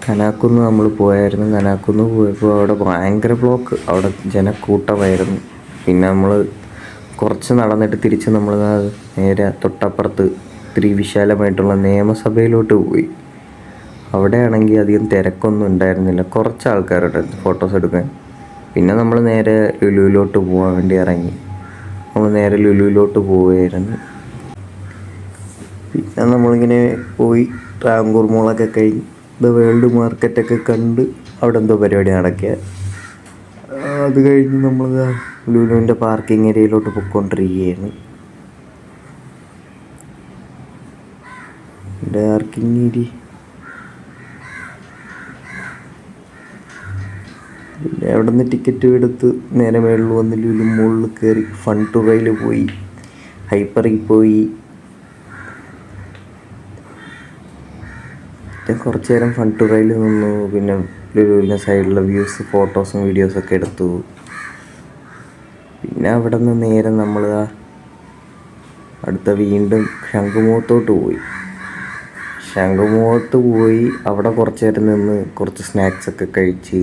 കനാക്കുന്ന് നമ്മൾ പോയായിരുന്നു. കനാക്കുന്ന് പോയപ്പോൾ അവിടെ ഭയങ്കര ബ്ലോക്ക്, അവിടെ ജനക്കൂട്ടമായിരുന്നു. പിന്നെ നമ്മൾ കുറച്ച് നടന്നിട്ട് തിരിച്ച് നമ്മൾ നേരെ തൊട്ടപ്പുറത്ത് ഇത്തിരി വിശാലമായിട്ടുള്ള നിയമസഭയിലോട്ട് പോയി. അവിടെയാണെങ്കിൽ അധികം തിരക്കൊന്നും ഉണ്ടായിരുന്നില്ല, കുറച്ച് ആൾക്കാരുണ്ടായിരുന്നു ഫോട്ടോസ് എടുക്കാൻ. പിന്നെ നമ്മൾ നേരെ ലുലുവിലോട്ട് പോകാൻ വേണ്ടി ഇറങ്ങി. നമ്മൾ നേരെ ലുലുവിലോട്ട് പോവുകയായിരുന്നു. പിന്നെ നമ്മളിങ്ങനെ പോയി ട്രാങ്കൂർ മോളൊക്കെ കഴിഞ്ഞ് വേൾഡ് മാർക്കറ്റൊക്കെ കണ്ട് അവിടെ എന്തോ പരിപാടി നടക്കുക. അത് കഴിഞ്ഞ് നമ്മൾ ലുലുവിൻ്റെ പാർക്കിംഗ് ഏരിയയിലോട്ട് പോയിക്കൊണ്ടിരിക്കുകയാണ്. പാർക്കിംഗ് ഏരിയ പിന്നെ അവിടെ നിന്ന് ടിക്കറ്റ് എടുത്ത് നേരെ മേളിൽ വന്ന് ലുലു മുകളിൽ കയറി ഫൺ ടു റൈഡിൽ പോയി, ഹൈപ്പറിൽ പോയി. കുറച്ച് നേരം ഫൺ ടു റൈഡിൽ നിന്നു. പിന്നെ ലുലുവിൻ്റെ സൈഡിലെ വ്യൂസ്, ഫോട്ടോസും വീഡിയോസൊക്കെ എടുത്തു. പിന്നെ അവിടെ നിന്ന് നേരെ നമ്മൾ അടുത്ത വീണ്ടും ശംഖുമുഖത്തോട്ട് പോയി. ശംഖുമുഖത്ത് പോയി അവിടെ കുറച്ച് നേരം നിന്ന് കുറച്ച് സ്നാക്സൊക്കെ കഴിച്ച്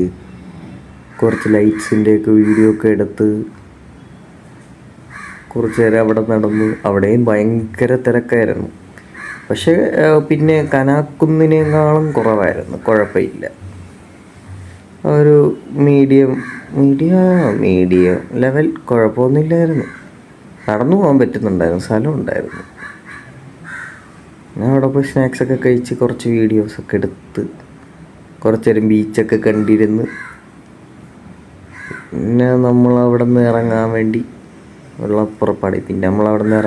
കുറച്ച് ലൈറ്റ്സിൻ്റെയൊക്കെ വീഡിയോ ഒക്കെ എടുത്ത് കുറച്ച് നേരം അവിടെ നടന്നു. അവിടെയും ഭയങ്കര തിരക്കായിരുന്നു. പക്ഷേ പിന്നെ കനാക്കുന്നിനേക്കാളും കുറവായിരുന്നു, കുഴപ്പമില്ല. ഒരു മീഡിയം ലെവൽ, കുഴപ്പമൊന്നുമില്ലായിരുന്നു. നടന്നു പോകാൻ പറ്റുന്നുണ്ടായിരുന്നു, സ്ഥലം ഉണ്ടായിരുന്നു. ഞാൻ അവിടെ പോയി സ്നാക്സൊക്കെ കഴിച്ച് കുറച്ച് വീഡിയോസൊക്കെ എടുത്ത് കുറച്ച് നേരം ബീച്ചൊക്കെ കണ്ടിരുന്ന് പിന്നെ നമ്മളവിടെ നിന്ന് ഇറങ്ങാൻ വേണ്ടി ഉള്ള പുറപ്പാട്. പിന്നെ നമ്മളവിടെ നിന്ന്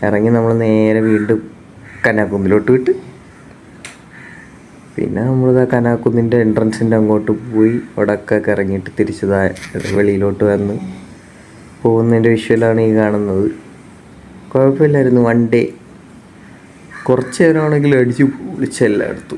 ഇറങ്ങി നമ്മൾ നേരെ വീണ്ടും കനാക്കുന്നിലോട്ട് വിട്ട്. പിന്നെ നമ്മളിതാ കനാക്കുന്നിൻ്റെ എൻട്രൻസിൻ്റെ അങ്ങോട്ട് പോയി അവിടെയൊക്കെ ഇറങ്ങിയിട്ട് തിരിച്ചതാ വെളിയിലോട്ട് വന്ന് പോകുന്നതിൻ്റെ വിഷ്വലാണ് ഈ കാണുന്നത്. കുഴപ്പമില്ലായിരുന്നു. വൺ ഡേ കുറച്ച് നേരമാണെങ്കിലും അടിച്ച് പൊളിച്ച് എല്ലാം എടുത്തു.